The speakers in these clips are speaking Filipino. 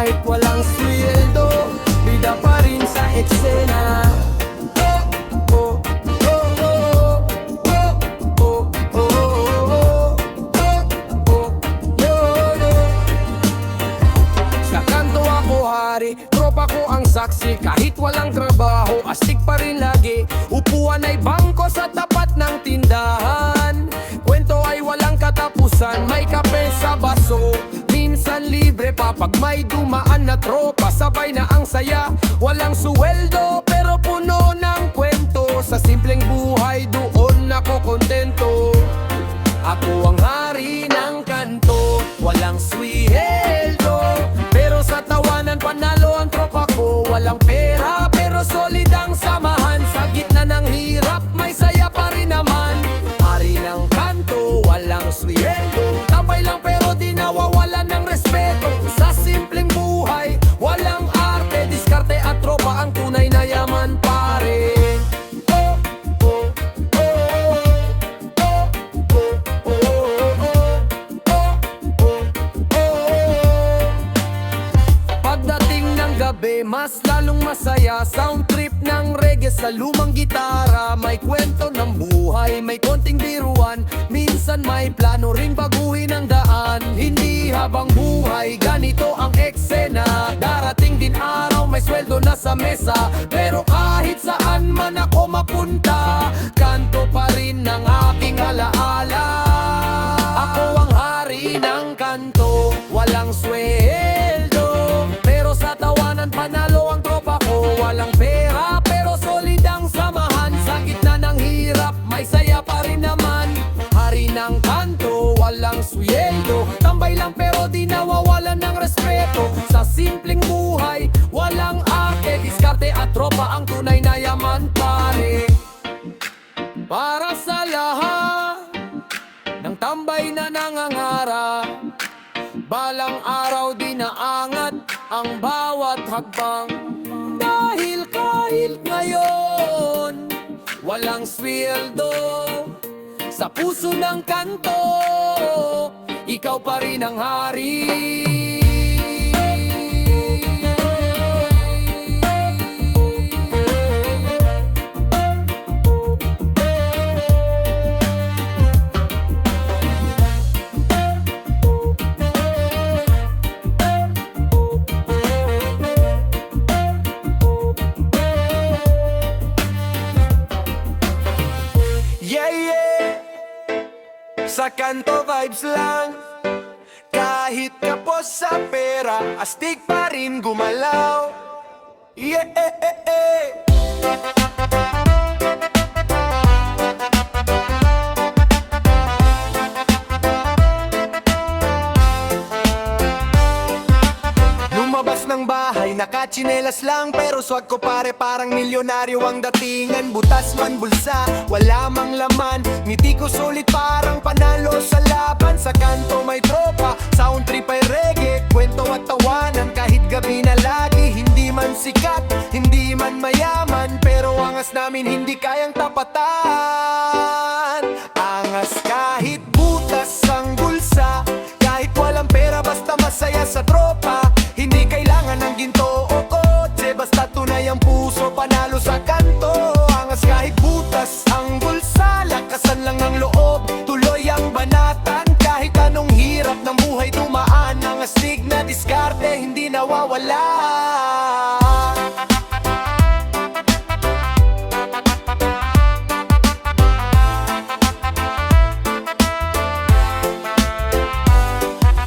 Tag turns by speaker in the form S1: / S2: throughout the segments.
S1: kahit walang sweldo, bida pa rin sa eksena. Sa kanto ako hari, tropa ko ang saksi. Kahit walang trabaho, astig pa rin lagi. Upuan ay bangko sa tapat ng tindahan. Kwento ay walang katapusan, may kape sa baso. Minsan libre pa pag may dumaan na tropa. Sabay na ang saya, walang suweldo pero puno ng kwento. Sa simpleng buhay doon ako kontento. Ako ang hari ng kanto, walang sweldo pero sa tawanan panalo ang tropa ko. Walang pera pero solid ang samahan. Sa gitna ng hirap may saya pa rin naman. Hari ng kanto, walang sweldo, tambay lang pero di nawawalan ng respeto. Sa simpleng buhay, walang arte, diskarte at tropa ang tunay na yaman pare. Pagdating ng gabi, mas lalong masaya. Sound trip ng reggae sa lumang gitara. May kwento ng buhay, may konting biruan. Minsan may plano ring baguhin ang daan. Hindi habang buhay, ganito ang eksena. Darating din araw, may sweldo na sa mesa. Pero kahit saan man ako mapunta, kanto pa rin ng aking alaala. Ako ang hari ng kanto, walang sweldo pero sa tawanan panalo ang tropa ko. Walang pera pero solid ang samahan. Sa gitna ng hirap may saya pa rin naman. Hari ng kanto, walang sweldo, tambay lang pero di nawawalan ng respeto. Sa simpleng buhay, walang arte, diskarte at tropa ang tunay na yaman pare. Para sa lahat ng tambay na nangangarap, balang araw di naangat ang bawat hakbang. Dahil kahit ngayon walang sweldo, sa puso ng kanto ikaw pa rin ang hari. Sa kanto vibes lang, kahit kapos sa pera, astig pa rin gumalaw. Yeah, lumabas ng bahay, nakachinelas lang pero swag ko pare parang milyonaryo ang datingan. Butas man bulsa, wala mang laman, ngiti ko sulit parang panalo sa laban. Sa kanto may tropa, sound trip ay reggae, kwento at tawanan kahit gabi na lagi. Hindi man sikat, hindi man mayaman, pero angas namin hindi kayang tapatan. Angas kahit butas ang bulsa, kahit walang pera basta masaya sa tropa. Hindi kailangan ng ginto o kotse, basta tunay ang puso, panalo sa kanto. Angas kahit butas ang bulsa, lakasan lang ng loob, tuloy ang banatan. Kahit anong hirap ng buhay dumaan, ang astig na diskarte hindi nawawala.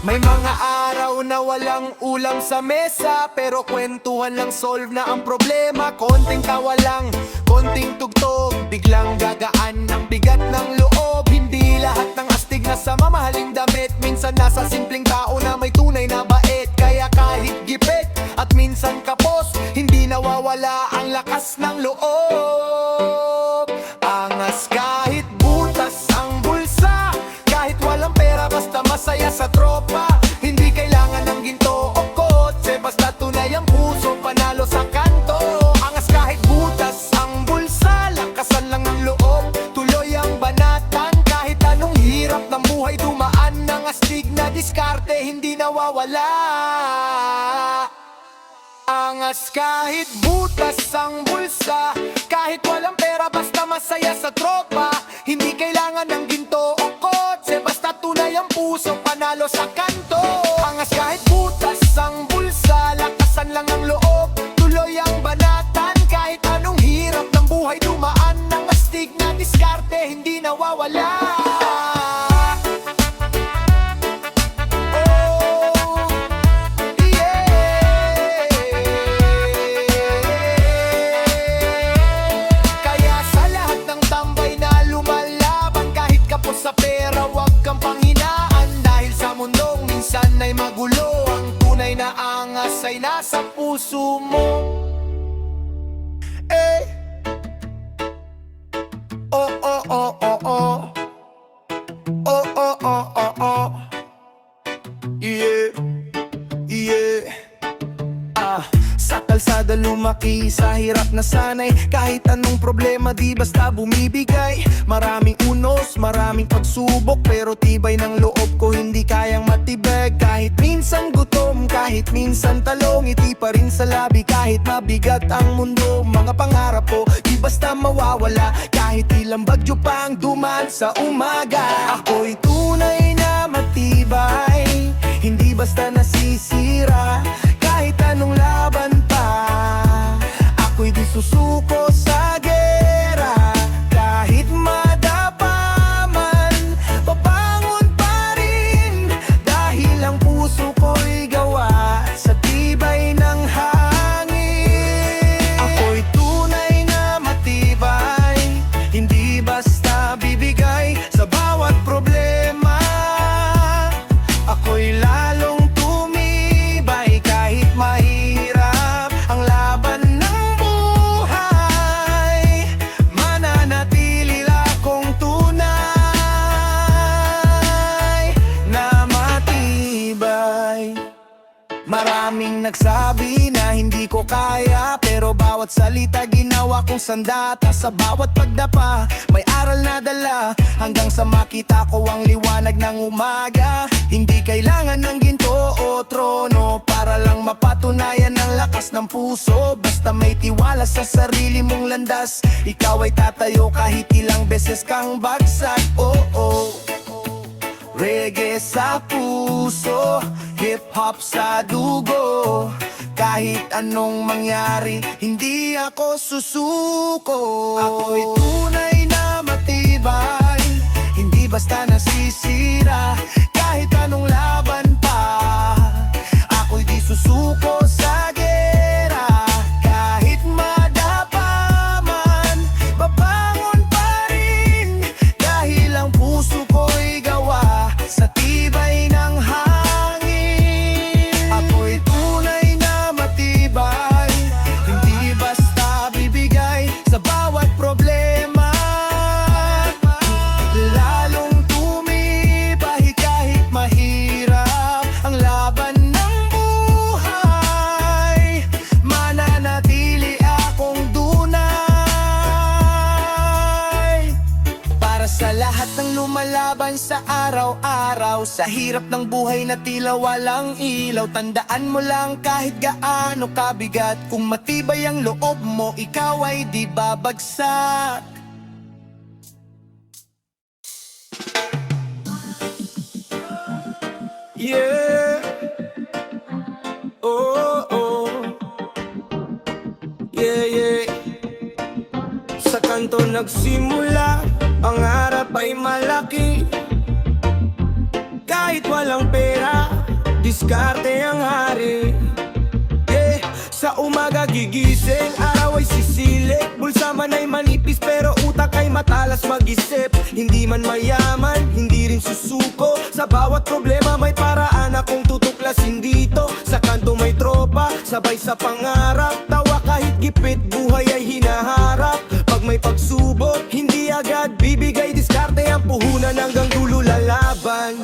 S1: May mga araw na walang ulam sa mesa, pero kwentuhan lang solve na ang problema. Konting tawa lang, konting tugtog, biglang gagaan ang bigat ng loob. Hindi lahat ng astig na sa mamahaling damit, minsan nasa simpleng tao na may tunay na bait. Kaya kahit gipit at minsan kapos, hindi nawawala ang lakas ng loob. Angas kahit butas ang bulsa, kahit walang pera basta masaya sa tropa. Hindi kailangan ng ginto o kotse, basta tunay ang puso, panalo sa kanto. Angas kahit butas ang bulsa, lakasan lang ng loob, tuloy ang banatan. Kahit anong hirap ng buhay dumaan, ng astig na diskarte hindi nawawala. Angas kahit butas ang bulsa, kahit walang pera basta masaya sa tropa. Hindi kailangan ng ginto o kotse, basta tunay ang puso, panalo sa kanto. Angas kahit butas ang bulsa, lakasan lang ang loob, tuloy ang banatan. Kahit anong hirap ng buhay dumaan, ng astig na diskarte hindi nawawala. Sa pera wag kang panghinaan, dahil sa mundong minsan ay magulo, ang tunay na angas ay nasa puso mo. Eh, oh oh oh oh oh, oh oh oh oh oh, yeah, yeah. Sa kalsada lumaki, sa hirap na sanay, kahit anong problema di basta bumibigay. Maraming unos, maraming pagsubok, pero tibay ng loob ko hindi kayang matibag. Kahit minsan gutom, kahit minsan talong, ngiti pa rin sa labi kahit mabigat ang mundo. Mga pangarap ko di basta mawawala, kahit ilang bagyo pang dumaan sa umaga. Ako'y tunay na matibay, hindi basta nasisira, kahit anong laban pa. Ako'y di susuko sa gera, kahit madapa man, pabangon pa rin, dahil ang puso ko'y gawa sa tibay ng hangin. Ako'y tunay na matibay, hindi basta bibigay sa bawat problema. Ako'y lalong tumibay kahit mahirap ang laban ng buhay. Mananatili akong tunay na matibay. Maraming nagsabi na hindi ko kaya, pero bawat salita ginawa kong sandata. Sa bawat pagdapa may aral na dala, hanggang sa makita ko ang liwanag ng umaga. Hindi kailangan ng ginto o trono para lang mapatunayan ang lakas ng puso. Basta may tiwala sa sarili mong landas, ikaw ay tatayo kahit ilang beses kang bagsak. Oh oh, reggae sa puso, hip-hop sa dugo. Kahit anong mangyari, hindi ako susuko. Ako'y tunay na matibay, hindi basta nasisira, kahit anong laban pa. Ako'y di susuko sa gera, kahit madapa man, babangon pa rin, dahil ang puso ko'y gawa sa tibay ng hangin. Ako'y tunay na matibay, hindi basta bibigay sa bawat problema. Lalong tumibay kahit mahirap ang laban ng buhay. Mananatili akong dunay para sa lahat ng lumalaban sa araw-araw, sa hirap ng buhay na tila walang ilaw. Tandaan mo lang kahit gaano kabigat, kung matibay ang loob mo, ikaw ay di babagsak. Yeah, oh oh, yeah yeah. Sa kanto nagsimula, ang harap ay malaki. Kahit walang pera, diskarte ang hari. Yeah, sa umaga gigising, araw ay sisilik. Bulsa man ay manipis pero utak ay matalas mag-isip. Hindi man mayaman, hindi rin susuko. Sa bawat problema may paraan akong tutuklasin dito. Sa kanto may tropa, sabay sa pangarap. Tawa kahit gipit, buhay ay hinaharap. Pag may pagsubok, hindi agad bibigay diskarte, ang puhunan hanggang dulo lalaban.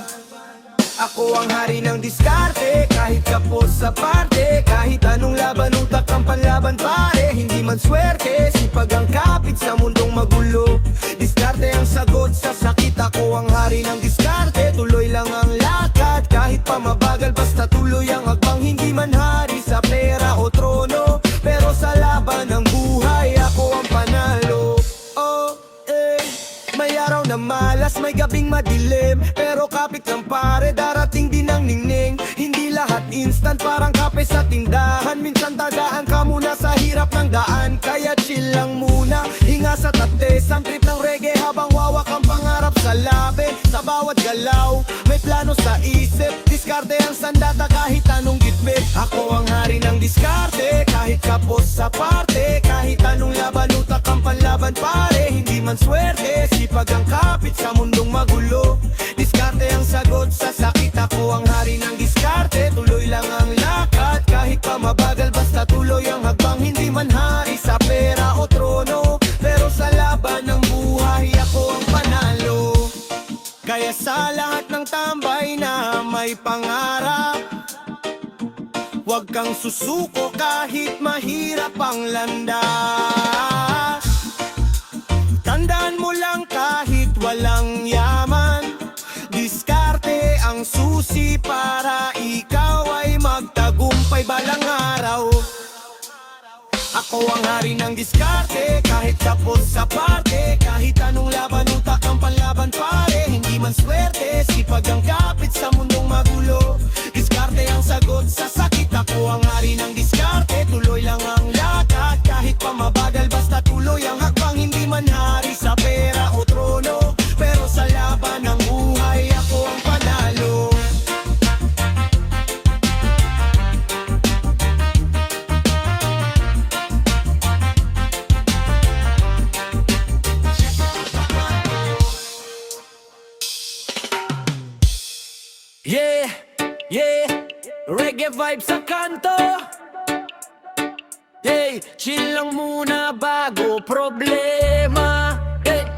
S1: Ako ang hari ng diskarte, kahit kapos sa parte. Kahit anong laban, utak ang panlaban pare. Hindi man swerte, sipag ang kapit sa mundong magulo. Diskarte ang sagot sa sakit, ako ang hari ng diskarte. Tuloy lang ang lakad, kahit pa mabagal, basta tuloy ang hakbang. Hindi man hari sa pera o trono, Madalas may gabing madilim, pero kapit lang pare, darating din ang ningning. Hindi lahat instant, parang kape sa tindahan. Minsan dadaan ka muna sa hirap ng daan, kaya chill lang muna, hinga sa tates. Ang trip ng reggae habang wawak ang pangarap sa labi. Sa bawat galaw, may plano sa isip. Diskarte ang sandata kahit anong gitbit. Ako ang hari ng diskarte, kahit kapos sa parte. Kahit anong laban, utak ang panlaban pare. Hindi man swerte, sipag ang kapit sa mundong magulo. Diskarte ang sagot sa sakit. Ako ang hari ng diskarte, tuloy lang ang lakad. Kahit pa mabagal, basta tuloy ang hagbang. Hindi man hari sa pera o trono, pero sa laban ng buhay ako ang panalo. Kaya sa lahat ng tambay na may pangarap, huwag kang susuko kahit mahirap ang landas. Tandaan mo lang kahit walang yaman, diskarte ang susi para ikaw ay magtagumpay balang araw. Ako ang hari ng diskarte, kahit tapos sa parte. Kahit anong laban, utak ang panlaban pare. Hindi man swerte, sipag ang kapit sa mundong magulo. Diskarte ang sagot sa sakit. Ako ang hari ng diskarte, tuloy lang ang lakad. Kahit pa mabagal, basta tuloy ang hakbang. Hindi man hari sa pera o trono, pero sa laban ng buhay ako ang panalo. Yeah, yeah, reggae vibe sa kanto. Hey, chill lang muna bago problema. Hey,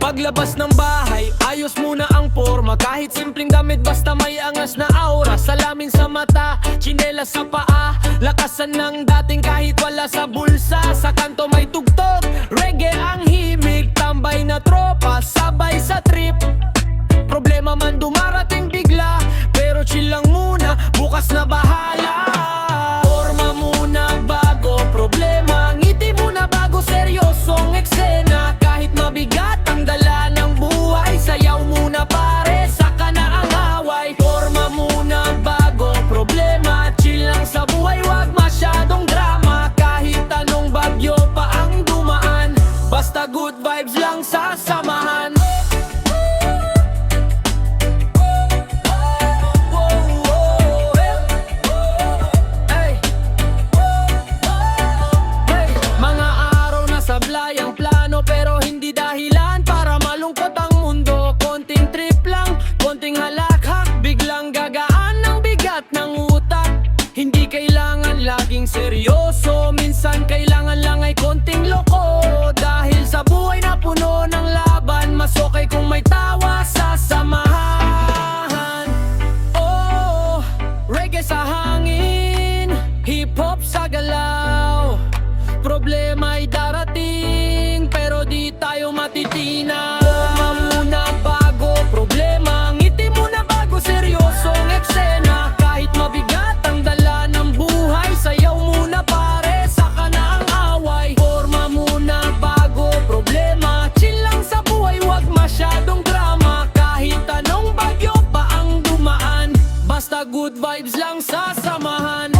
S1: paglabas ng bahay, ayos muna ang forma. Kahit simpleng damit, basta may angas na aura. Salamin sa mata, tsinelas sa paa. Lakasan ng dating kahit wala sa bulsa. Sa kanto may tugtog, reggae ang himig. Tambay na tropa, sabay sa trip. Problema man dumarating bigla, pero chill lang muna, bukas na bahala. Forma muna bago problema, ngiti muna bago seryosong eksena. Kahit mabigat ang dala ng buhay, sayaw muna pare, saka na ang away. Forma muna bago problema, chill lang sa buhay, wag masyadong drama. Kahit anong bagyo pa ang dumaan, basta good vibes lang sa samahan. Sablay ang plano pero hindi dahilan para malungkot ang mundo. Konting trip lang, konting halakhak, biglang gagaan ng bigat ng utak. Hindi kailangan laging seryoso, minsan kailangan lang ay konting loko. Dahil sa buhay na puno ng laban, mas okay kung may tawa sa samahan. Oh, reggae sa hangin, hip-hop sa galaw. Problema ay darating, pero di tayo matitinaw. Forma muna bago problema, ngiti muna bago seryosong eksena. Kahit mabigat ang dala ng buhay, sayaw muna pare, saka na ang away. Forma muna bago problema, chill lang sa buhay, wag masyadong drama. Kahit anong bagyo pa ang dumaan, basta good vibes lang sa samahan.